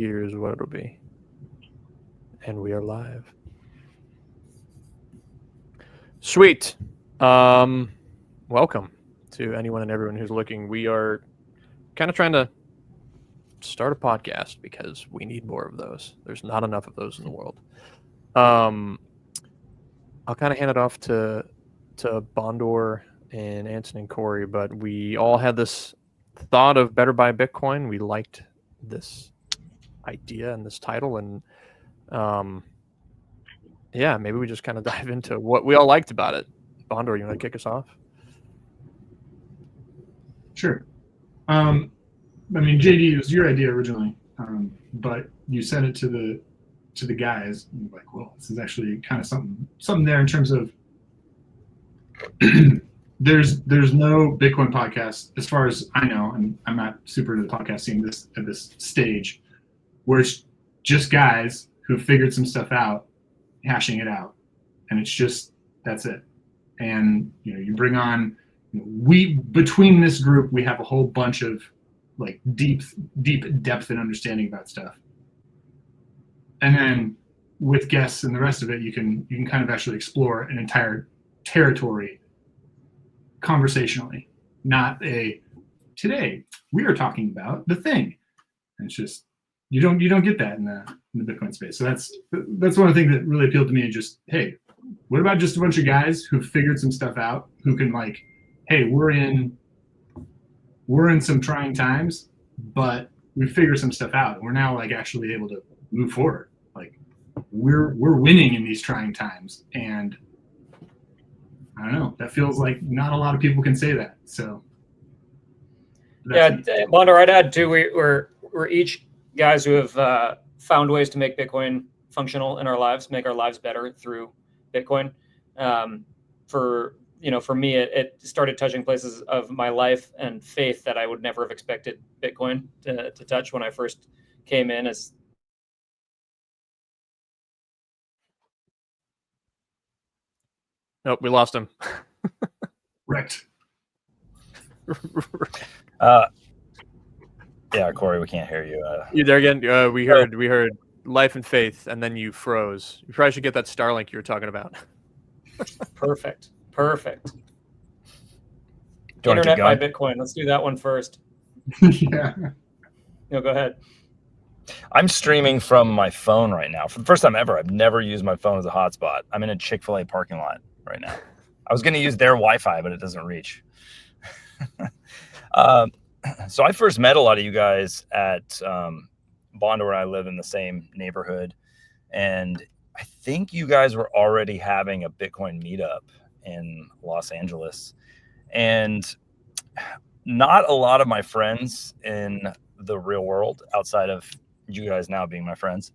here's what it'll be. And we are live. Sweet. Welcome to anyone and everyone who's looking. We are kind of trying to start a podcast because we need more of those. There's not enough of those in the world. I'll kind of hand it off to Bondor and Anson and Corey, but we all had this thought of Better Buy Bitcoin. We liked this idea and this title, and yeah, maybe we just kind of dive into what we all liked about it. Bondor, you want to kick us off? Sure. I mean, JD, it was your idea originally, but you sent it to the guys, and you're like, well, this is actually kind of something there in terms of there's no Bitcoin podcast, as far as I know, and I'm not super into the podcast scene at this stage, where it's just guys who figured some stuff out, hashing it out, and it's just that's it. And you bring on, between this group we have a whole bunch of like deep depth and understanding about stuff, and then with guests and the rest of it, you can kind of actually explore an entire territory conversationally, not today we are talking about the thing. And it's just you don't get that in the Bitcoin space. So that's one of the things that really appealed to me. And just, hey, what about just a bunch of guys who figured some stuff out, who can like, hey, we're in some trying times, but we figured some stuff out. We're now like actually able to move forward. Like we're winning in these trying times, and I don't know. That feels like not a lot of people can say that. So yeah, Bondor, I'd add too. We're each guys who have found ways to make Bitcoin functional in our lives, make our lives better through Bitcoin. For me, it started touching places of my life and faith that I would never have expected Bitcoin to touch when I first came in. As Nope, we lost him. Wrecked. Yeah, Corey, we can't hear you. You there again? We heard life and faith, and then you froze. You probably should get that Starlink you were talking about. Perfect. Do Internet by Bitcoin. Let's do that one first. Yeah. No, go ahead. I'm streaming from my phone right now. For the first time ever, I've never used my phone as a hotspot. I'm in a Chick-fil-A parking lot right now. I was going to use their Wi-Fi, but it doesn't reach. So I first met a lot of you guys at Bondor, where I live in the same neighborhood. And I think you guys were already having a Bitcoin meetup in Los Angeles. And not a lot of my friends in the real world, outside of you guys now being my friends,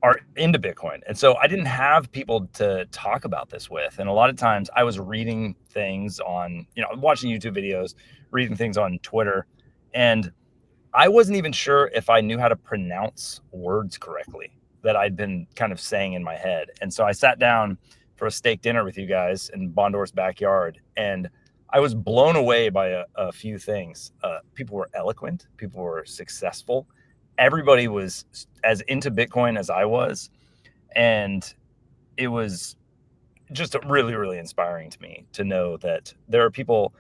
are into Bitcoin. And so I didn't have people to talk about this with. And a lot of times I was reading things on, watching YouTube videos, reading things on Twitter, and I wasn't even sure if I knew how to pronounce words correctly that I'd been kind of saying in my head. And so I sat down for a steak dinner with you guys in Bondor's backyard, and I was blown away by a few things. People were eloquent. People were successful. Everybody was as into Bitcoin as I was. And it was just really, really inspiring to me to know that there are people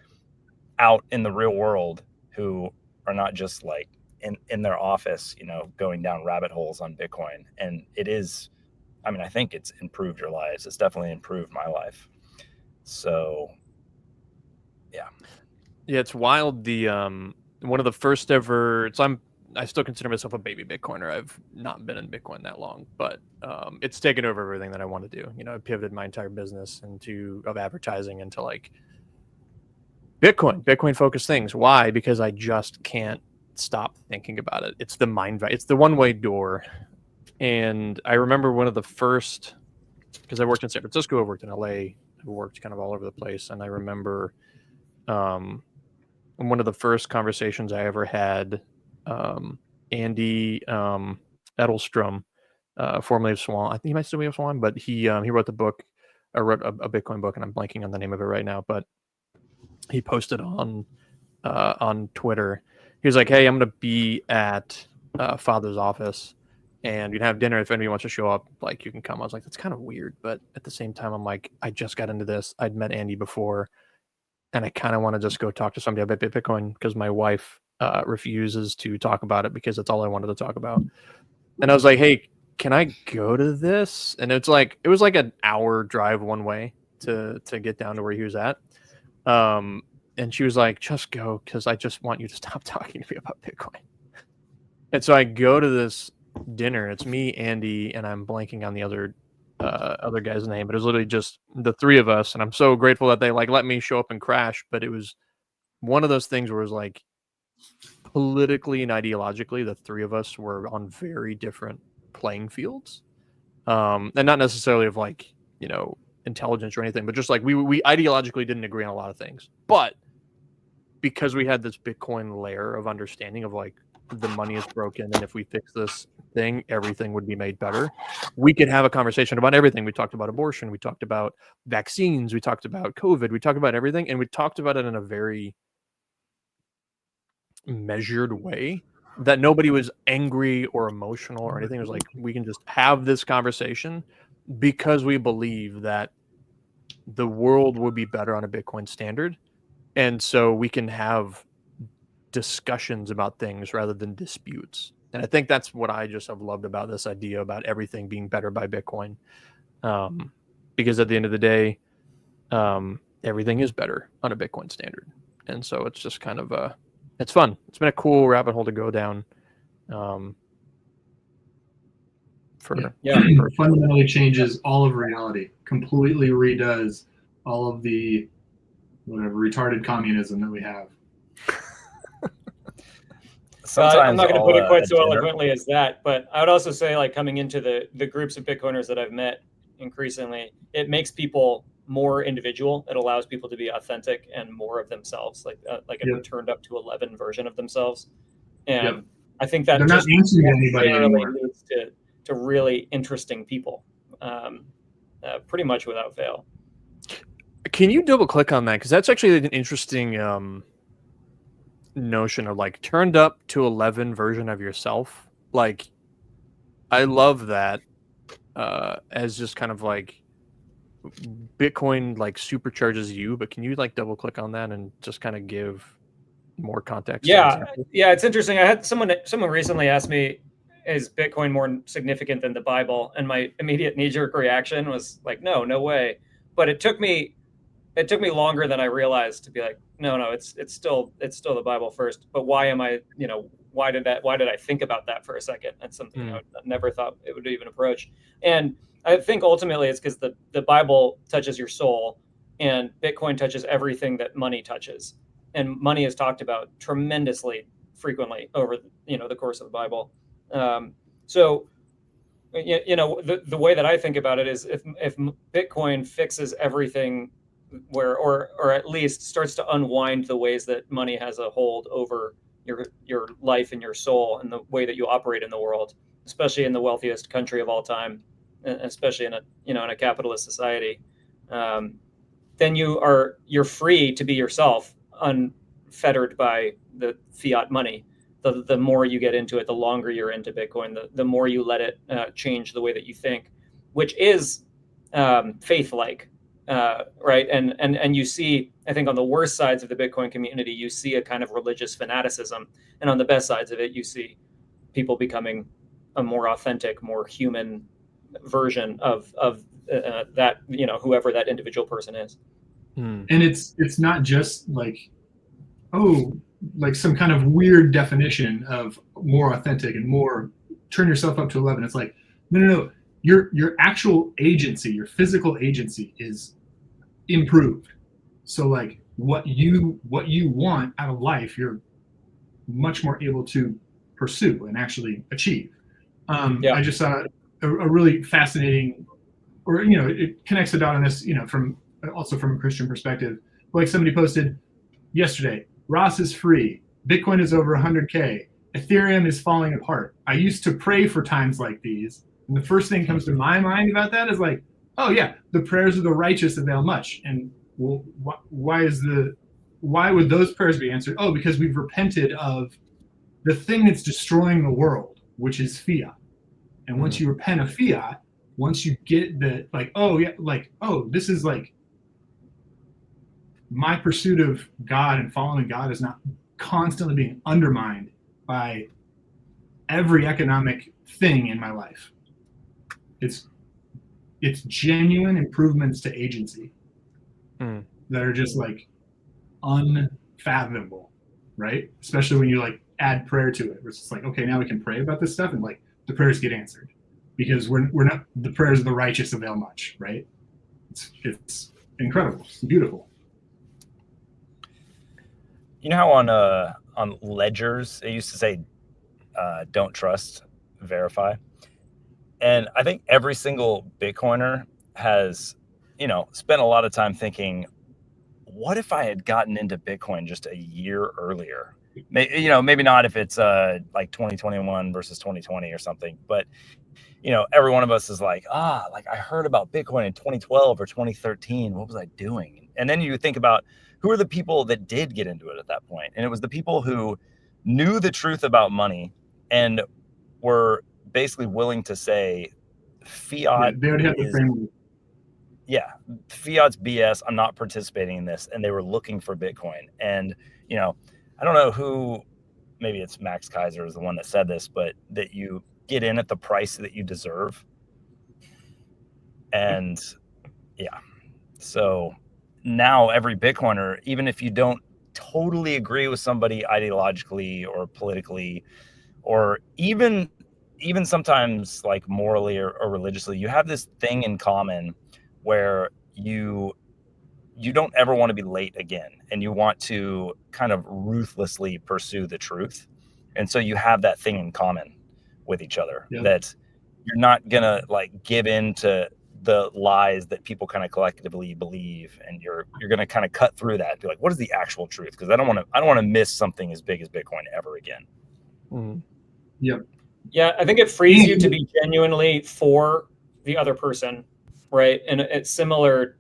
out in the real world who are not just like in their office, going down rabbit holes on Bitcoin. And it is, I think it's improved your lives. It's definitely improved my life. So yeah, it's wild. The one of the first ever. I still consider myself a baby Bitcoiner. I've not been in Bitcoin that long, but it's taken over everything that I want to do. I pivoted my entire business of advertising into like Bitcoin focused things. Why? Because I just can't stop thinking about it. It's the it's the one-way door. And I remember one of the first, because I worked in San Francisco, I worked in LA, I worked kind of all over the place. And I remember one of the first conversations I ever had, Andy Edelstrom, formerly of Swan. I think he might still be of Swan, but he wrote the book. I wrote a Bitcoin book, and I'm blanking on the name of it right now. But he posted on Twitter. He was like, "Hey, I'm going to be at father's office, and you'd have dinner. If anybody wants to show up, like, you can come. I was like, that's kind of weird, but at the same time, I'm like, I just got into this. I'd met Andy before, and I kind of want to just go talk to somebody about Bitcoin because my wife refuses to talk about it because that's all I wanted to talk about. And I was like, hey, can I go to this? And it was like an hour drive one way to get down to where he was at. And she was like, just go, because I just want you to stop talking to me about Bitcoin. And so I go to this dinner. It's me, Andy, and I'm blanking on the other guy's name, but it was literally just the three of us. And I'm so grateful that they like let me show up and crash. But it was one of those things where it was like politically and ideologically, the three of us were on very different playing fields, and not necessarily of like, you know, intelligence or anything, but just like we ideologically didn't agree on a lot of things. But because we had this Bitcoin layer of understanding of like the money is broken, and if we fix this thing, everything would be made better, we could have a conversation about everything. We talked about abortion, we talked about vaccines, we talked about COVID, we talked about everything, and we talked about it in a very measured way that nobody was angry or emotional or anything. It was like, we can just have this conversation because we believe that the world would be better on a Bitcoin standard. And so we can have discussions about things rather than disputes. And I think that's what I just have loved about this idea about everything being better by Bitcoin. Because at the end of the day, everything is better on a Bitcoin standard. And so it's just kind of it's fun. It's been a cool rabbit hole to go down. Fundamentally changes all of reality. Completely redoes all of the whatever retarded communism that we have. I'm not going to put it quite so eloquently as that, but I would also say, like, coming into the groups of Bitcoiners that I've met increasingly, it makes people more individual. It allows people to be authentic and more of themselves, like a turned up to 11 version of themselves. And I think that they're not answering anybody anymore. Leads to really interesting people, pretty much without fail. Can you double click on that? Because that's actually an interesting notion of like turned up to 11 version of yourself. Like, I love that as just kind of like Bitcoin like supercharges you, but can you like double click on that and just kind of give more context? Yeah, it's interesting. I had someone recently ask me, is Bitcoin more significant than the Bible? And my immediate knee-jerk reaction was like, no way. But it took me longer than I realized to be like, no, it's still the Bible first. But why am I, why did I think about that for a second? That's something I never thought it would even approach. And I think ultimately it's because the Bible touches your soul, and Bitcoin touches everything that money touches. And money is talked about tremendously frequently over the course of the Bible. So the way that I think about it is if Bitcoin fixes everything, or at least starts to unwind the ways that money has a hold over your life and your soul and the way that you operate in the world, especially in the wealthiest country of all time, especially in a capitalist society, then you're free to be yourself, unfettered by the fiat money. The more you get into it, the longer you're into Bitcoin, the more you let it change the way that you think, which is faith-like, right? And you see, I think on the worst sides of the Bitcoin community, you see a kind of religious fanaticism, and on the best sides of it, you see people becoming a more authentic, more human version of that, whoever that individual person is. And it's not just like, like some kind of weird definition of more authentic and more turn yourself up to 11. It's like, no. Your actual agency, your physical agency is improved. So like what you want out of life, you're much more able to pursue and actually achieve. I just saw a really fascinating, or it connects the dot on this, from a Christian perspective. Like somebody posted yesterday, Ross is free, Bitcoin is over 100K, Ethereum is falling apart. I used to pray for times like these, and the first thing that comes to my mind about that is like, oh yeah, the prayers of the righteous avail much. And well, why would those prayers be answered? Oh, because we've repented of the thing that's destroying the world, which is fiat. And once you repent of fiat, once you get the like, oh yeah, like, oh, this is like my pursuit of God and following God is not constantly being undermined by every economic thing in my life. It's genuine improvements to agency that are just like unfathomable, right? Especially when you like add prayer to it. It's just like, okay, now we can pray about this stuff, and like the prayers get answered because we're not, the prayers of the righteous avail much, right? It's incredible. It's beautiful. You know how on ledgers it used to say, "Don't trust, verify," and I think every single Bitcoiner has, spent a lot of time thinking, what if I had gotten into Bitcoin just a year earlier? Maybe not if it's like 2021 versus 2020 or something, but every one of us is like, like I heard about Bitcoin in 2012 or 2013. What was I doing? And then you think about who are the people that did get into it at that point? And it was the people who knew the truth about money and were basically willing to say fiat. They already have the framework. Yeah, fiat's BS. I'm not participating in this. And they were looking for Bitcoin. And, I don't know who, maybe it's Max Kaiser is the one that said this, but that you get in at the price that you deserve. And yeah, so now every Bitcoiner, even if you don't totally agree with somebody ideologically or politically, or even sometimes like morally or religiously, you have this thing in common where you don't ever want to be late again, and you want to kind of ruthlessly pursue the truth. And so you have that thing in common with each other, that you're not gonna like give in to the lies that people kind of collectively believe, and you're gonna kind of cut through that and be like, what is the actual truth? Because I don't want to miss something as big as Bitcoin ever again. Yeah, I think it frees you to be genuinely for the other person, right? And it's similar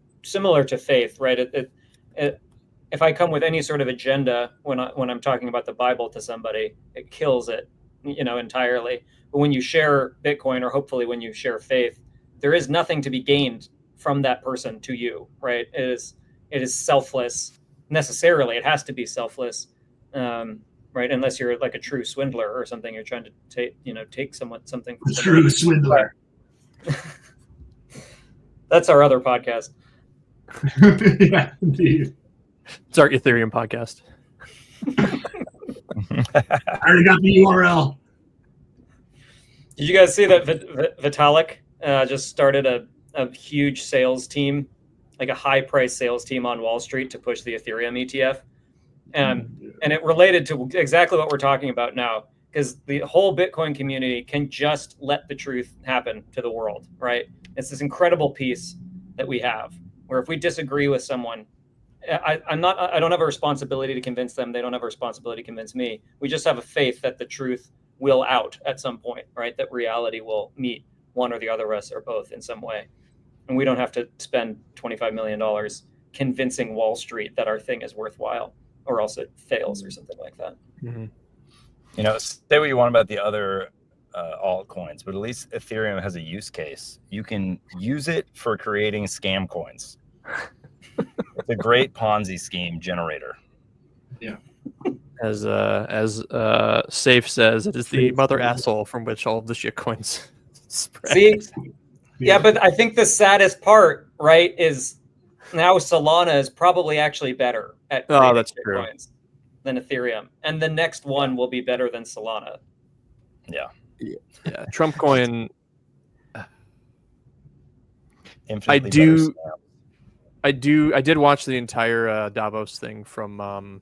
to faith, right? If I come with any sort of agenda when I'm talking about the Bible to somebody, it kills it, entirely. But when you share Bitcoin, or hopefully when you share faith, there is nothing to be gained from that person to you, right? It is selfless necessarily. It has to be selfless, right? Unless you're like a true swindler or something. You're trying to take something from True swindler. That's our other podcast. Yeah, indeed. It's our Ethereum podcast. I already got the URL. Did you guys see that Vitalik just started a huge sales team, like a high price sales team on Wall Street to push the Ethereum ETF? And it related to exactly what we're talking about now, because the whole Bitcoin community can just let the truth happen to the world, right? It's this incredible piece that we have where if we disagree with someone, I don't have a responsibility to convince them. They don't have a responsibility to convince me. We just have a faith that the truth will out at some point, right? That reality will meet one or the other of us or both in some way. And we don't have to spend $25 million convincing Wall Street that our thing is worthwhile, or else it fails or something like that. Mm-hmm. Say what you want about the other altcoins, but at least Ethereum has a use case. You can use it for creating scam coins. It's a great Ponzi scheme generator. Yeah. As Safe says, it is the mother asshole from which all of the shit coins spread. See? Yeah, but I think the saddest part, right, is now Solana is probably actually better at that's true. coins than Ethereum. And the next one will be better than Solana. Yeah. Trump coin. Infinitely better. I did watch the entire Davos thing from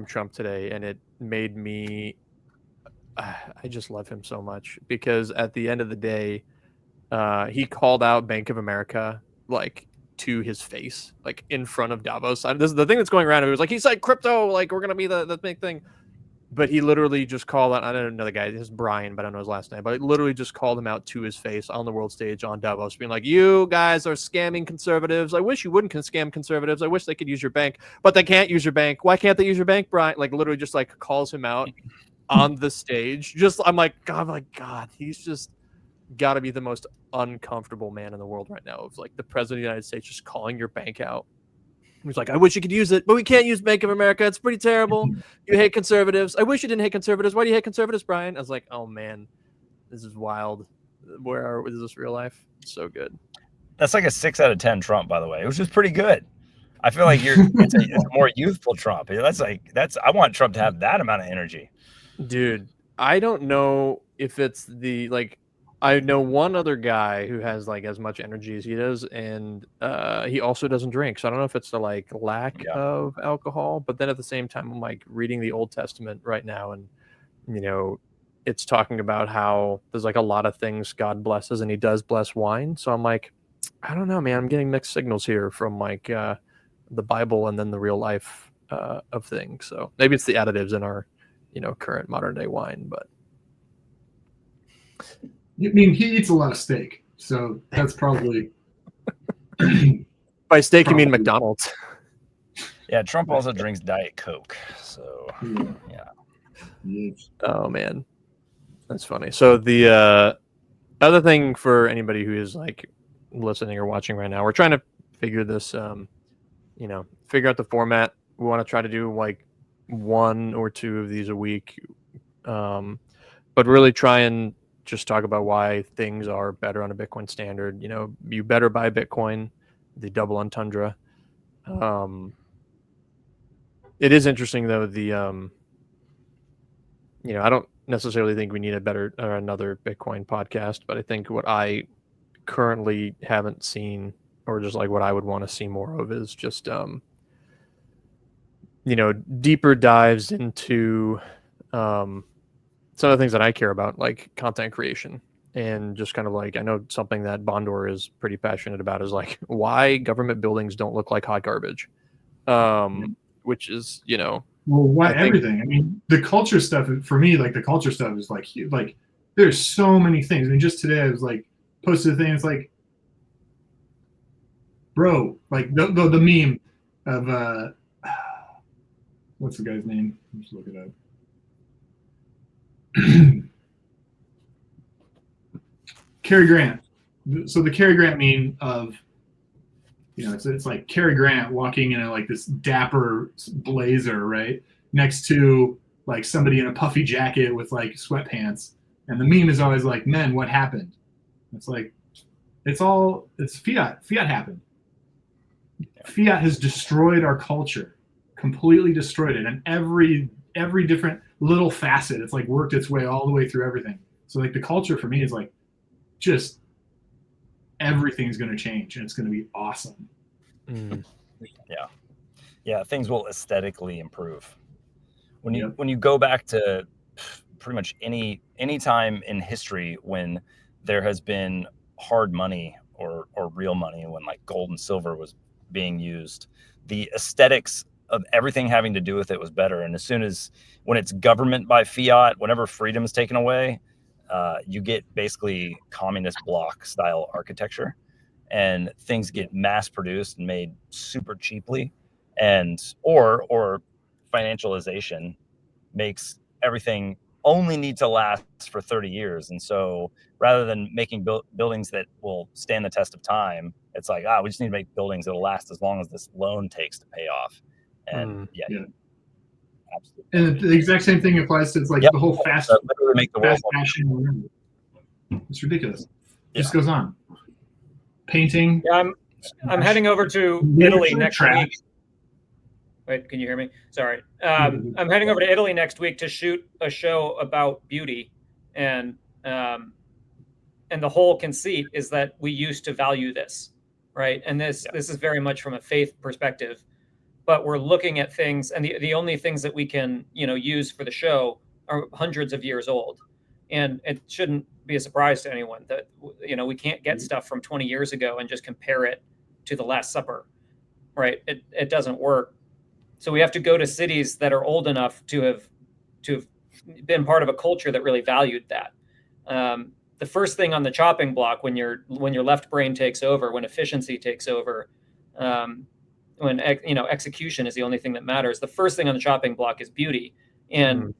Trump today, and it made me. I just love him so much, because at the end of the day, he called out Bank of America like to his face, like in front of Davos. This is the thing that's going around. It was like he said crypto, like we're gonna be the big thing. But he literally just called out, I don't know the guy, this is Brian, but I don't know his last name, but literally just called him out to his face on the world stage on Davos, being like, you guys are scamming conservatives. I wish you wouldn't scam conservatives. I wish they could use your bank, but they can't use your bank. Why can't they use your bank, Brian? Like literally just like calls him out on the stage. I'm like, God, he's just got to be the most uncomfortable man in the world right now. Of like the president of the United States just calling your bank out. He's like, I wish you could use it, but we can't use Bank of America. It's pretty terrible. You hate conservatives. I wish you didn't hate conservatives. Why do you hate conservatives, Brian? I was like, oh man, this is wild. Is this real life? So good. That's like a 6 out of 10 Trump, by the way. It was just pretty good. I feel like it's a more youthful Trump. I want Trump to have that amount of energy. Dude, I don't know if it's I know one other guy who has like as much energy as he does, and he also doesn't drink. So I don't know if it's the like lack of alcohol, but then at the same time, I'm like reading the Old Testament right now, and it's talking about how there's like a lot of things God blesses, and He does bless wine. So I'm like, I don't know, man. I'm getting mixed signals here from like the Bible and then the real life of things. So maybe it's the additives in our current modern day wine, but. I mean, he eats a lot of steak, so that's probably. By steak, you mean McDonald's? Yeah, Trump also drinks Diet Coke, so yeah. Oh man, that's funny. So the other thing for anybody who is like listening or watching right now, we're trying to figure this, figure out the format. We want to try to do like 1 or 2 of these a week, but really try and just talk about why things are better on a Bitcoin standard. You better buy Bitcoin, the double entendre. It is interesting though. I don't necessarily think we need another Bitcoin podcast, but I think what I currently haven't seen, or just like what I would want to see more of, is just deeper dives into some of the things that I care about, like content creation, and just kind of like, I know something that Bondor is pretty passionate about is like why government buildings don't look like hot garbage, which is, well, why everything? I mean, the culture stuff for me, like the culture stuff is like there's so many things. I mean, just today I was like posted a thing. It's like, bro, like the meme of what's the guy's name? Let's look it up. Cary Grant. So the Cary Grant meme of, it's like Cary Grant walking in like this dapper blazer, right, next to like somebody in a puffy jacket with like sweatpants, and the meme is always like, "Men, what happened?" It's like, it's fiat. Fiat happened. Fiat has destroyed our culture, completely destroyed it, and every different little facet, it's like worked its way all the way through everything. So like the culture for me is like, just everything's going to change, and it's going to be awesome. Yeah, things will aesthetically improve when you go back to pretty much any time in history when there has been hard money or real money, when like gold and silver was being used, the aesthetics of everything having to do with it was better. And as soon as when it's government by fiat, whenever freedom is taken away, you get basically communist bloc style architecture, and things get mass produced and made super cheaply, and or financialization makes everything only need to last for 30 years. And so rather than making buildings that will stand the test of time, it's like, we just need to make buildings that'll last as long as this loan takes to pay off. And absolutely. And the exact same thing applies to the whole fast fashion. It's ridiculous. It just goes on. Painting. Yeah, I'm heading over to Italy next week. Wait, can you hear me? Sorry. I'm heading over to Italy next week to shoot a show about beauty, and the whole conceit is that we used to value this, right? And this is very much from a faith perspective, but we're looking at things, and the only things that we can use for the show are hundreds of years old, and it shouldn't be a surprise to anyone that we can't get stuff from 20 years ago and just compare it to the Last Supper, right? It doesn't work. So we have to go to cities that are old enough to have have been part of a culture that really valued that. The first thing on the chopping block when your left brain takes over, when efficiency takes over, when execution is the only thing that matters, the first thing on the chopping block is beauty. And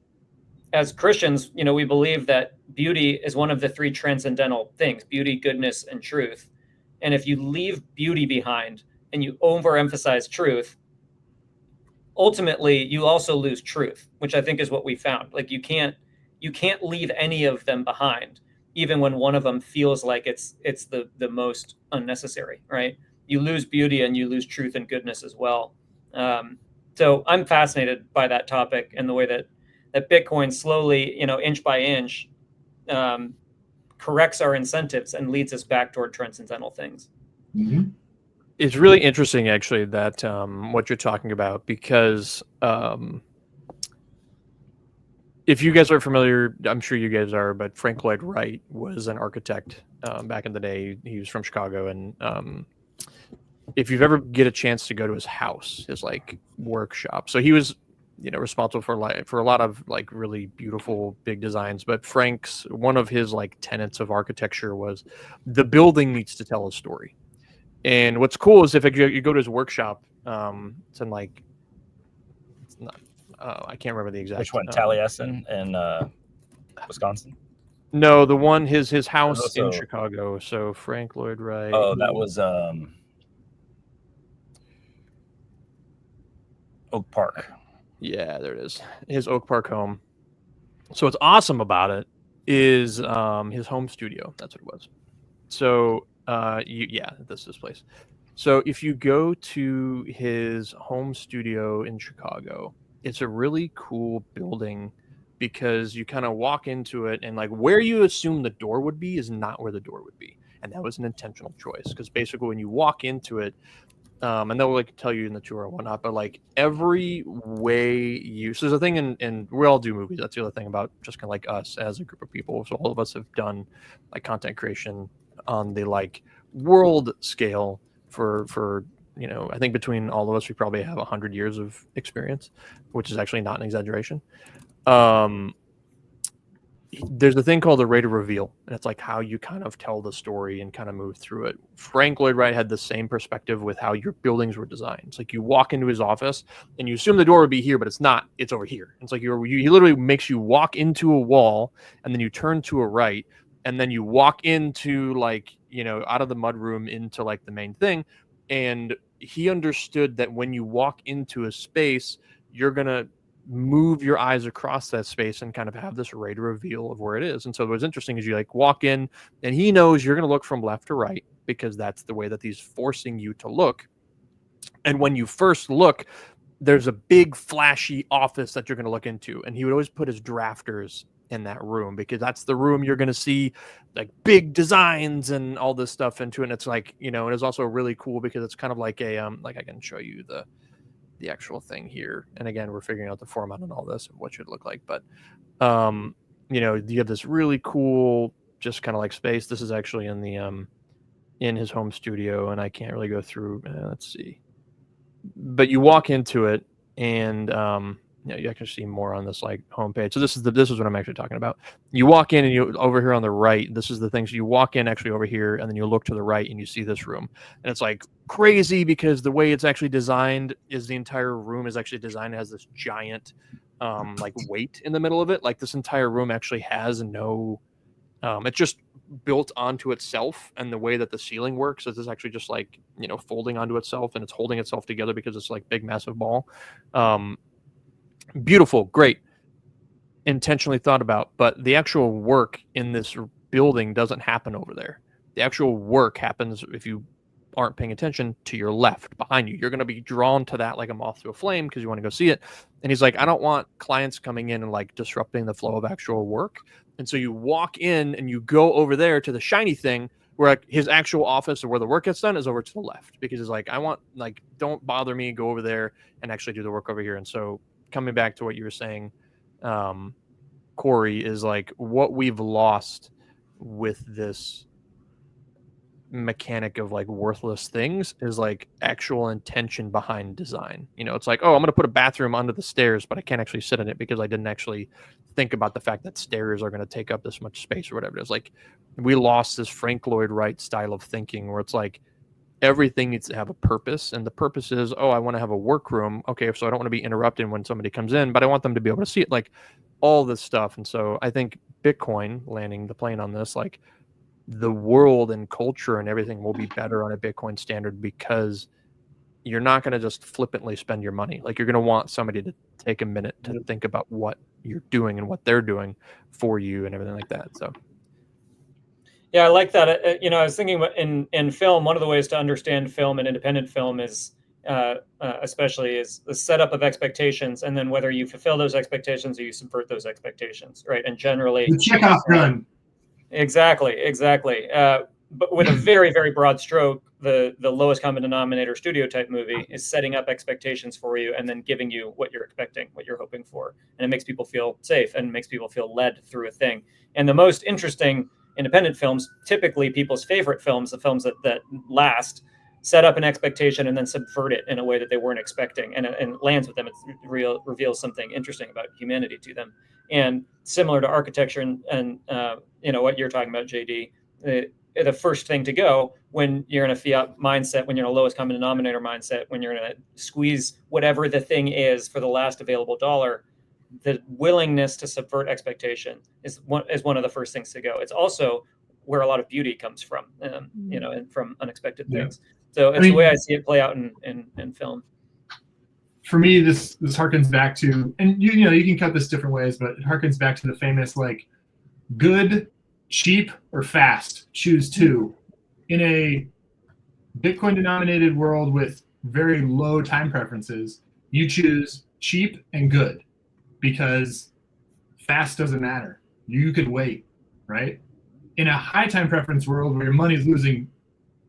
as Christians, we believe that beauty is one of the three transcendental things: beauty, goodness, and truth. And if you leave beauty behind and you overemphasize truth, ultimately you also lose truth, which I think is what we found. Like you can't leave any of them behind, even when one of them feels like it's the most unnecessary, right? You lose beauty and you lose truth and goodness as well. So I'm fascinated by that topic and the way that Bitcoin slowly, inch by inch, corrects our incentives and leads us back toward transcendental things. Mm-hmm. It's really interesting, actually, that what you're talking about, because if you guys are familiar, I'm sure you guys are, but Frank Lloyd Wright was an architect back in the day. He was from Chicago, and if you've ever get a chance to go to his house, his like workshop, so he was responsible for a lot of like really beautiful big designs. But Frank's, one of his like tenets of architecture was the building needs to tell a story. And what's cool is if you go to his workshop, it's in like, it's not, I can't remember the exact. Which one? Taliesin in Wisconsin? No, the one his house also in Chicago. So Frank Lloyd Wright. Oh, that was Oak Park. Yeah, there it is. His Oak Park home. So what's awesome about it is his home studio. That's what it was. So this place. So if you go to his home studio in Chicago, it's a really cool building because you kind of walk into it and like where you assume the door would be is not where the door would be. And that was an intentional choice because basically when you walk into it, and they'll like tell you in the tour and whatnot, but like every way so there's a thing in we all do movies. That's the other thing about just kind of like us as a group of people. So all of us have done like content creation on the like world scale for I think between all of us, we probably have 100 years of experience, which is actually not an exaggeration. There's a thing called the rate of reveal, and it's like how you kind of tell the story and kind of move through it. Frank Lloyd Wright had the same perspective with how your buildings were designed. It's like you walk into his office and you assume the door would be here, but it's not. It's over here. It's like he literally makes you walk into a wall and then you turn to a right and then you walk into like, out of the mudroom into like the main thing. And he understood that when you walk into a space, you're going to move your eyes across that space and kind of have this rate of reveal of where it is. And so what's interesting is you like walk in and he knows you're going to look from left to right because that's the way that he's forcing you to look. And when you first look, there's a big flashy office that you're going to look into. And he would always put his drafters in that room because that's the room you're going to see like big designs and all this stuff into. And it's like, and it's also really cool because it's kind of like a, like I can show you the actual thing here. And again, we're figuring out the format and all this and what should look like. But, you have this really cool, just kind of like space. This is actually in the, in his home studio and I can't really go through, let's see, but you walk into it and, you actually see more on this like homepage. So this is what I'm actually talking about. You walk in and you over here on the right, this is the things you walk in actually over here and then you look to the right and you see this room. And it's like crazy because the way it's actually designed is the entire room is actually designed as this giant like weight in the middle of it. Like this entire room actually has no it's just built onto itself, and the way that the ceiling works is it's actually just like folding onto itself and it's holding itself together because it's like big massive ball. Beautiful, great, intentionally thought about, but the actual work in this building doesn't happen over there. The actual work happens, if you aren't paying attention, to your left behind you. You're going to be drawn to that like a moth to a flame because you want to go see it. And he's like, I don't want clients coming in and like disrupting the flow of actual work. And so you walk in and you go over there to the shiny thing where like his actual office or where the work gets done is over to the left because he's like, I want, like, don't bother me, go over there and actually do the work over here. And so coming back to what you were saying, Corey, is like what we've lost with this mechanic of like worthless things is like actual intention behind design. You know, it's like, oh, I'm going to put a bathroom under the stairs, but I can't actually sit in it because I didn't actually think about the fact that stairs are going to take up this much space or whatever it is. Like, we lost this Frank Lloyd Wright style of thinking where it's like everything needs to have a purpose, and the purpose is, oh, I want to have a workroom. Okay, so I don't want to be interrupted when somebody comes in, but I want them to be able to see it, like all this stuff. And so I think Bitcoin, landing the plane on this, like the world and culture and everything will be better on a Bitcoin standard because you're not going to just flippantly spend your money. Like, you're going to want somebody to take a minute to think about what you're doing and what they're doing for you and everything like that. So yeah, I like that. You know, I was thinking about in film, one of the ways to understand film and independent film is especially is the setup of expectations, and then whether you fulfill those expectations or you subvert those expectations, right? And generally, The Chekhov gun. Exactly. But with a very, very broad stroke, the lowest common denominator studio type movie is setting up expectations for you and then giving you what you're expecting, what you're hoping for. And it makes people feel safe and makes people feel led through a thing. And the most interesting independent films, typically people's favorite films, the films that last, set up an expectation and then subvert it in a way that they weren't expecting, and it lands with them. It reveals something interesting about humanity to them. And similar to architecture and you know what you're talking about, JD, the first thing to go when you're in a fiat mindset, when you're in a lowest common denominator mindset, when you're in a squeeze whatever the thing is for the last available dollar, the willingness to subvert expectation is one of the first things to go. It's also where a lot of beauty comes from, you know, and from unexpected things. So it's the way I see it play out in film. For me, this harkens back to, and you know, you can cut this different ways, but it harkens back to the famous, like, good, cheap, or fast, choose two. In a Bitcoin denominated world with very low time preferences, you choose cheap and good because fast doesn't matter. You could wait, right? In a high time preference world where your money is losing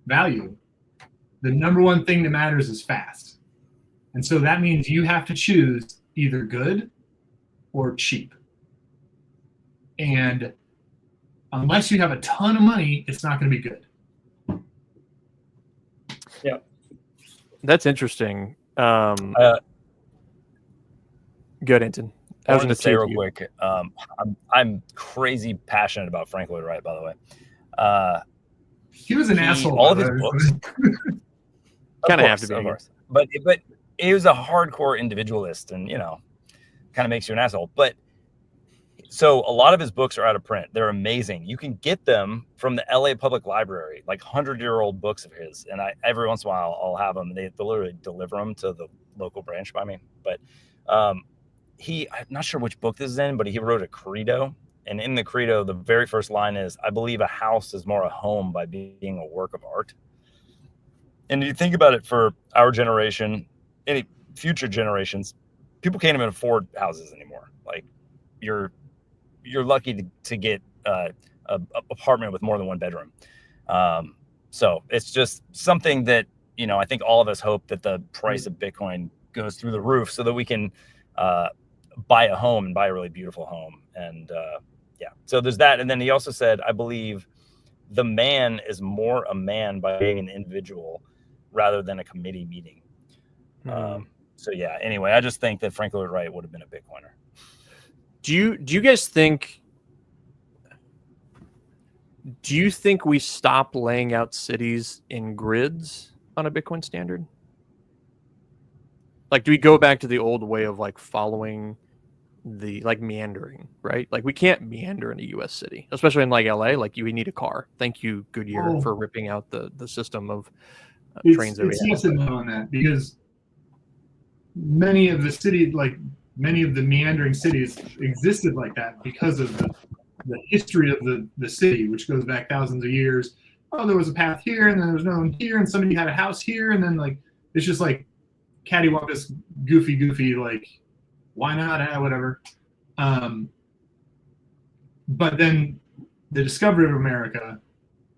value, the number one thing that matters is fast. And so that means you have to choose either good or cheap. And unless you have a ton of money, it's not going to be good. Yeah. that's interesting. Good, Anton. I wanted to say real quick, I'm crazy passionate about Frank Lloyd Wright, by the way. He was an asshole. All of his books. Kind of have to be. Of course. But he was a hardcore individualist, and, you know, kind of makes you an asshole. But so a lot of his books are out of print. They're amazing. You can get them from the LA Public Library, like 100-year-old books of his. And every once in a while I'll have them. They literally deliver them to the local branch by me. But I'm not sure which book this is in, but he wrote a credo. And in the credo, the very first line is, "I believe a house is more a home by being a work of art." And you think about it, for our generation, any future generations, people can't even afford houses anymore. Like, you're lucky to get a apartment with more than one bedroom. So it's just something that, you know, I think all of us hope that the price of Bitcoin goes through the roof so that we can buy a home and buy a really beautiful home. And yeah, so there's that. And then he also said, "I believe the man is more a man by being an individual rather than a committee meeting." So yeah, anyway, I just think that Frank Lloyd Wright would have been a Bitcoiner. Do you guys think? Do you think we stop laying out cities in grids on a Bitcoin standard? Like, do we go back to the old way of like following the, like, meandering, right? Like, we can't meander in a U.S. city, especially in like LA. Like, we need a car. Thank you, Goodyear, for ripping out the system of trains that we have. Yes and no on that, because many of the meandering cities existed like that because of the history of the city, which goes back thousands of years. Oh, there was a path here, and then there was no one here, and somebody had a house here, and then, like, it's just like cattywampus, goofy, like, why not? Whatever. But then the discovery of America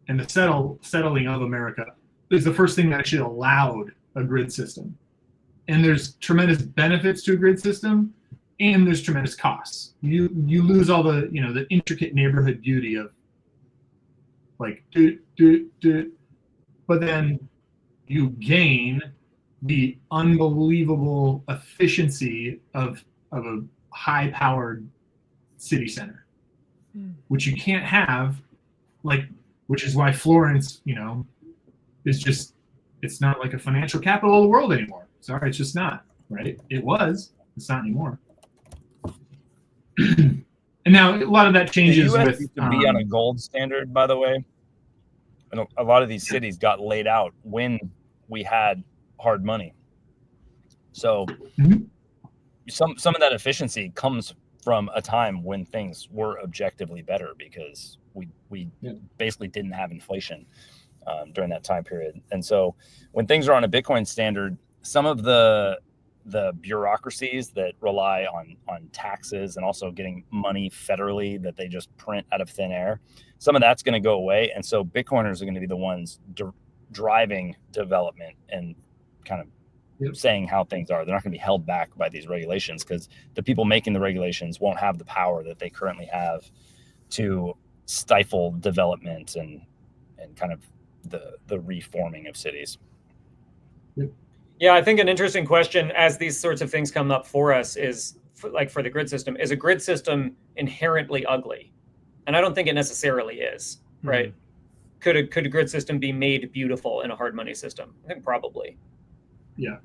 and the settling of America is the first thing that actually allowed a grid system. And there's tremendous benefits to a grid system, and there's tremendous costs. You lose all the, you know, the intricate neighborhood beauty of, like, but then you gain the unbelievable efficiency of a high-powered city center, which you can't have, which is why Florence, is just, it's not like a financial capital of the world anymore. Sorry, it's just not, right? It was, it's not anymore. And now a lot of that changes the US with used to be on a gold standard, by the way. And a lot of these cities got laid out when we had hard money. So some of that efficiency comes from a time when things were objectively better because we basically didn't have inflation during that time period. And so when things are on a Bitcoin standard, some of the bureaucracies that rely on taxes and also getting money federally that they just print out of thin air, some of that's going to go away. And so Bitcoiners are going to be the ones driving development and kind of saying how things are. They're not going to be held back by these regulations because the people making the regulations won't have the power that they currently have to stifle development and kind of the reforming of cities. Yeah, I think an interesting question as these sorts of things come up for us is, for the grid system, is a grid system inherently ugly? And I don't think it necessarily is, right? Could a grid system be made beautiful in a hard money system? I think probably. Yeah.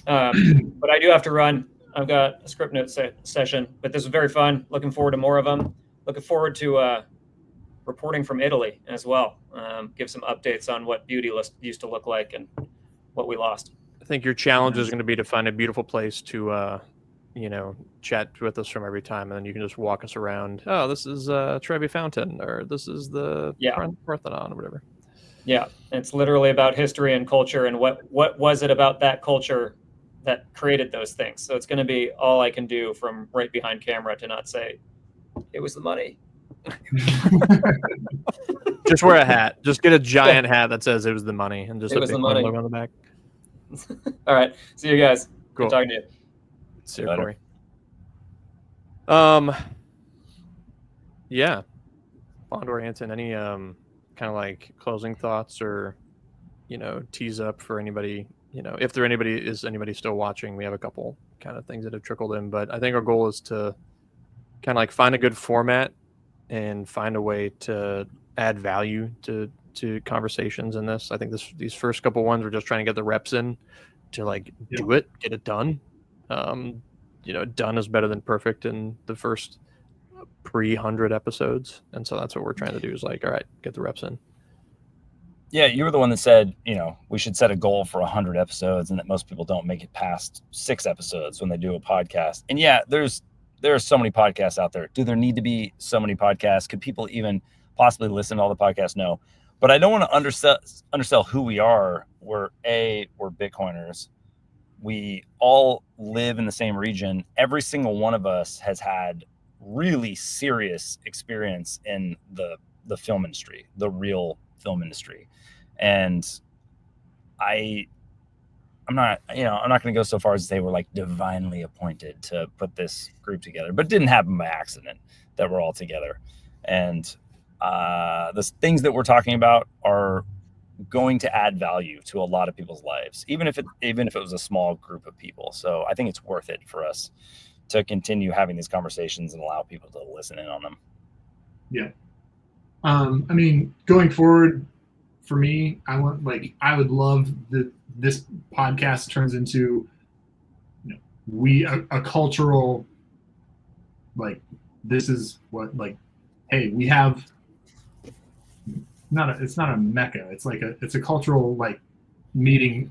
But I do have to run. I've got a script note session, but this was very fun. Looking forward to more of them. Looking forward to reporting from Italy as well. Give some updates on what beauty used to look like and what we lost. I think your challenge is going to be to find a beautiful place to, chat with us from every time, and then you can just walk us around. Oh, this is Trevi Fountain, or this is the Parthenon, or whatever. Yeah, it's literally about history and culture, and what was it about that culture that created those things. So it's going to be all I can do from right behind camera to not say it was the money. Just wear a hat. Just get a giant hat that says it was the money, and just It a was the Bitcoin money. logo on the back. All right, see you guys. Cool. Good talking to you. See you, Later. Corey. Yeah. Bondor Anton, any kind of like closing thoughts or tease up for anybody, if anybody still watching? We have a couple kind of things that have trickled in, but I think our goal is to kind of like find a good format and find a way to add value to conversations in this. I think these first couple ones we're just trying to get the reps in to do it, get it done. Done is better than perfect in the first pre-100 episodes, and so that's what we're trying to do is all right, get the reps in. Yeah, you were the one that said, we should set a goal for 100 episodes and that most people don't make it past 6 episodes when they do a podcast. And yeah, there are so many podcasts out there. Do there need to be so many podcasts? Could people even possibly listen to all the podcasts? No. But I don't want to undersell who we are. We're Bitcoiners. We all live in the same region. Every single one of us has had really serious experience in the film industry, the real film industry. And I'm not going to go so far as to say we're like divinely appointed to put this group together, but it didn't happen by accident that we're all together. And the things that we're talking about are going to add value to a lot of people's lives, even if it was a small group of people. So I think it's worth it for us to continue having these conversations and allow people to listen in on them. Yeah. Going forward, for me, I would love that this podcast turns into, a cultural, this is what, hey, we have it's not a mecca. It's a cultural meeting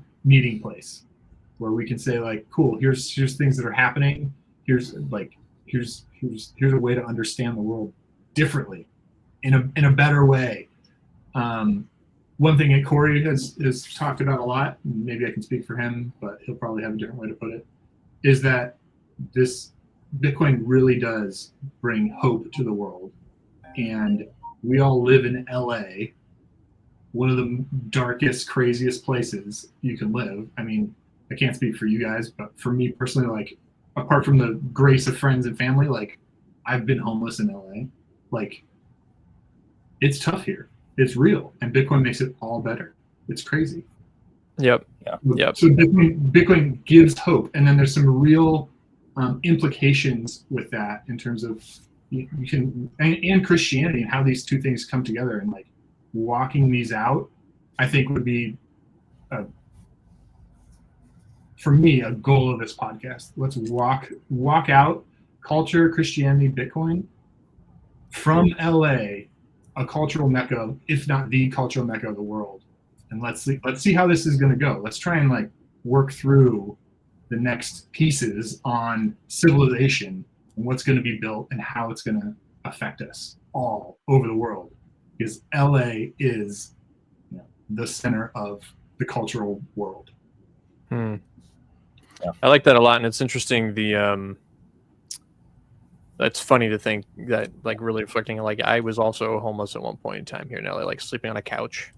place where we can say cool, here's things that are happening. Here's a way to understand the world differently in a better way. One thing that Corey has talked about a lot, and maybe I can speak for him, but he'll probably have a different way to put it, is that this Bitcoin really does bring hope to the world. And we all live in LA, one of the darkest, craziest places you can live. I can't speak for you guys, but for me personally, apart from the grace of friends and family, I've been homeless in LA. It's tough here. it's real, and Bitcoin makes it all better. It's crazy. Yep. So Bitcoin gives hope, and then there's some real implications with that in terms of you can and Christianity and how these two things come together, and like walking these out, I think would be for me a goal of this podcast. Let's walk out culture, Christianity, Bitcoin from LA, a cultural mecca, if not the cultural mecca of the world. And let's see how this is going to go. Let's try and like work through the next pieces on civilization and what's going to be built and how it's going to affect us all over the world. Because LA is, you know, the center of the cultural world. Yeah. I like that a lot, and it's interesting. It's funny to think that, like, really reflecting, like, I was also homeless at one point in time here in LA, like sleeping on a couch,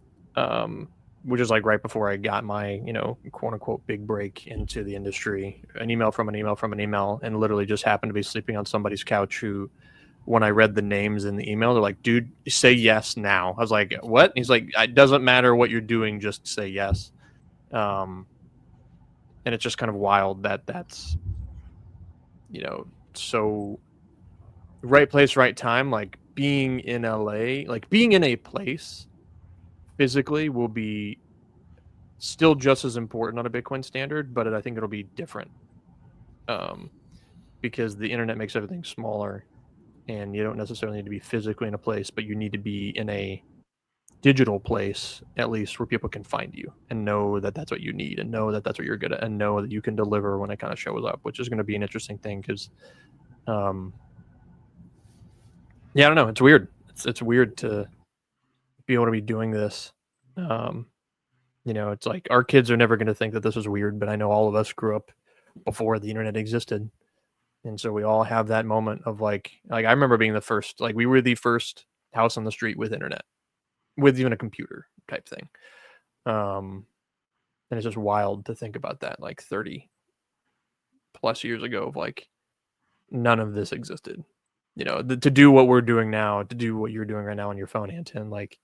which is like right before I got my, you know, quote unquote big break into the industry. An email from an email, and literally just happened to be sleeping on somebody's couch who, when I read the names in the email, they're like, dude, say yes now. I was like, what? And he's like, it doesn't matter what you're doing, just say yes. And it's just kind of wild that that's, you know, so right place, right time. Like being in LA, like being in a place physically will be still just as important on a Bitcoin standard, but I think it'll be different because the internet makes everything smaller, and you don't necessarily need to be physically in a place, but you need to be in a digital place at least where people can find you and know that that's what you need, and know that that's what you're good at, and know that you can deliver when it kind of shows up, which is going to be an interesting thing because yeah, I don't know, it's weird. It's weird to be able to be doing this. You know, it's like our kids are never going to think that this is weird, but I know all of us grew up before the internet existed, and so we all have that moment of like I remember being the first, like we were the first house on the street with internet, with even a computer type thing. And it's just wild to think about that, like 30 plus years ago, of like none of this existed. You know, to do what we're doing now, to do what you're doing right now on your phone, Anton, like,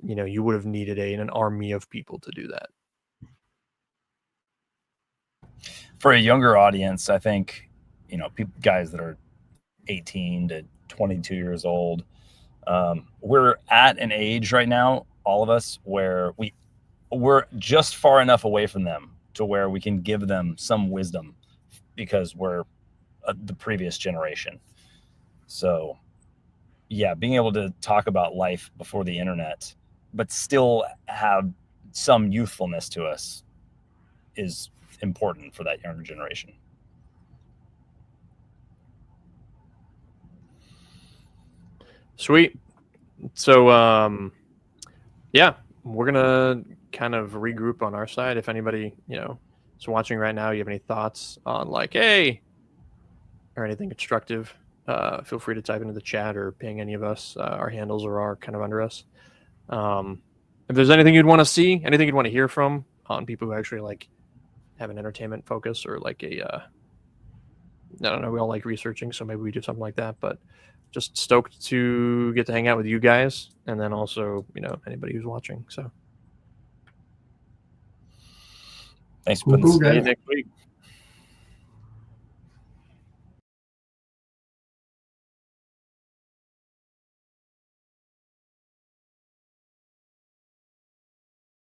you know, you would have needed an army of people to do that. For a younger audience, I think, you know, guys that are 18 to 22 years old, we're at an age right now, all of us, where we're just far enough away from them to where we can give them some wisdom because we're the previous generation. So yeah, being able to talk about life before the internet, but still have some youthfulness to us is important for that younger generation. Sweet. So, yeah, we're going to kind of regroup on our side. If anybody, you know, is watching right now, you have any thoughts on like, hey, or anything constructive, feel free to type into the chat or ping any of us. Our handles are kind of under us. If there's anything you'd want to see, anything you'd want to hear from on people who actually like have an entertainment focus, or like I don't know, we all like researching, so maybe we do something like that, but just stoked to get to hang out with you guys, and then also, you know, anybody who's watching. So thanks for putting this guys. next week.